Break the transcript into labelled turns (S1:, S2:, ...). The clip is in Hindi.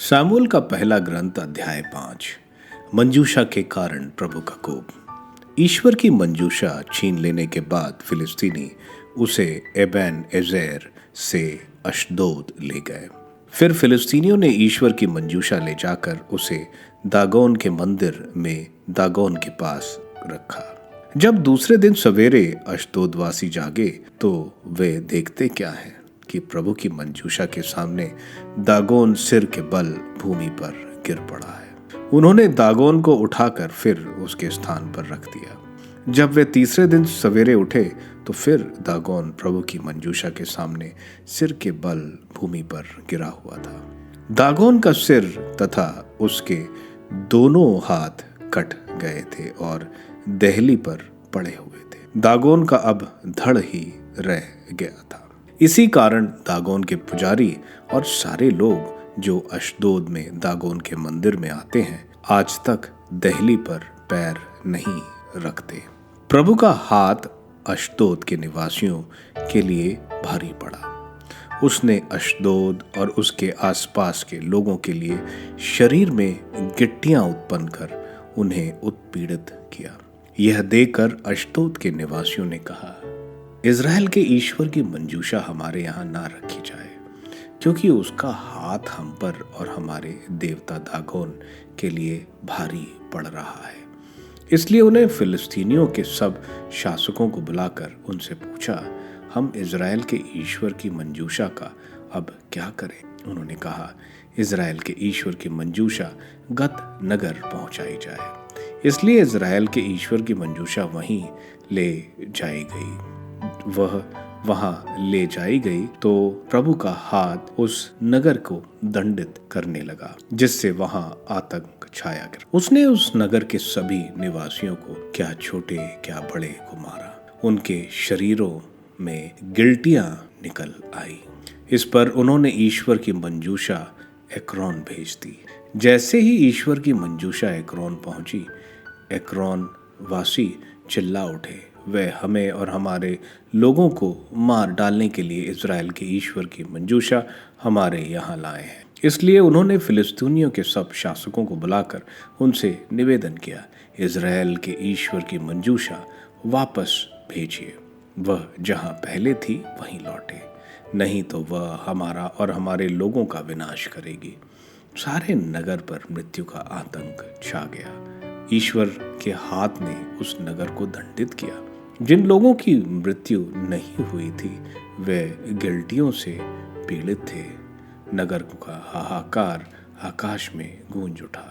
S1: सामुएल का पहला ग्रंथ अध्याय 5। मंजूषा के कारण प्रभु का कोप। ईश्वर की मंजूषा छीन लेने के बाद फिलिस्तीनी उसे एबेन एजेर से अशदोद ले गए। फिर फिलिस्तीनियों ने ईश्वर की मंजूषा ले जाकर उसे दागोन के मंदिर में दागोन के पास रखा। जब दूसरे दिन सवेरे अशदोदवासी जागे तो वे देखते क्या है कि प्रभु की मंजूषा के सामने दागोन सिर के बल भूमि पर गिर पड़ा है। उन्होंने दागोन को उठाकर फिर उसके स्थान पर रख दिया। जब वे तीसरे दिन सवेरे उठे तो फिर दागोन प्रभु की मंजूषा के सामने सिर के बल भूमि पर गिरा हुआ था। दागोन का सिर तथा उसके दोनों हाथ कट गए थे और देहली पर पड़े हुए थे। दागोन का अब धड़ ही रह गया था। इसी कारण दागोन के पुजारी और सारे लोग जो अशदोद में दागोन के मंदिर में आते हैं आज तक देहली पर पैर नहीं रखते। प्रभु का हाथ अशदोद के निवासियों के लिए भारी पड़ा। उसने अशदोद और उसके आसपास के लोगों के लिए शरीर में गिट्टियां उत्पन्न कर उन्हें उत्पीड़ित किया। यह देखकर अशदोद के निवासियों ने कहा, इज़राइल के ईश्वर की मंजूषा हमारे यहाँ ना रखी जाए, क्योंकि उसका हाथ हम पर और हमारे देवता दागोन के लिए भारी पड़ रहा है। इसलिए उन्हें फिलिस्तीनियों के सब शासकों को बुलाकर उनसे पूछा, हम इज़राइल के ईश्वर की मंजूषा का अब क्या करें? उन्होंने कहा, इज़राइल के ईश्वर की मंजूषा गत नगर पहुंचाई जाए। इसलिए इज़राइल के ईश्वर की मंजूषा वहीं ले जाई गई। वह वहां ले जाई गई तो प्रभु का हाथ उस नगर को दंडित करने लगा, जिससे वहां आतंक छाया गया। उसने उस नगर के सभी निवासियों को, क्या छोटे क्या बड़े, को मारा। उनके शरीरों में गिल्टियां निकल आई। इस पर उन्होंने ईश्वर की मंजूषा एक्रोन भेज दी। जैसे ही ईश्वर की मंजूषा एक्रोन पहुंची, एक्रोन वासी चिल्ला उठे, वे हमें और हमारे लोगों को मार डालने के लिए इज़राइल के ईश्वर की मंजूषा हमारे यहाँ लाए हैं। इसलिए उन्होंने फिलिस्तीनियों के सब शासकों को बुलाकर उनसे निवेदन किया, इज़राइल के ईश्वर की मंजूषा वापस भेजिए। वह जहाँ पहले थी वहीं लौटे, नहीं तो वह हमारा और हमारे लोगों का विनाश करेगी। सारे नगर पर मृत्यु का आतंक छा गया। ईश्वर के हाथ ने उस नगर को दंडित किया। जिन लोगों की मृत्यु नहीं हुई थी वे गिल्टियों से पीड़ित थे। नगर का हाहाकार आकाश में गूंज उठा।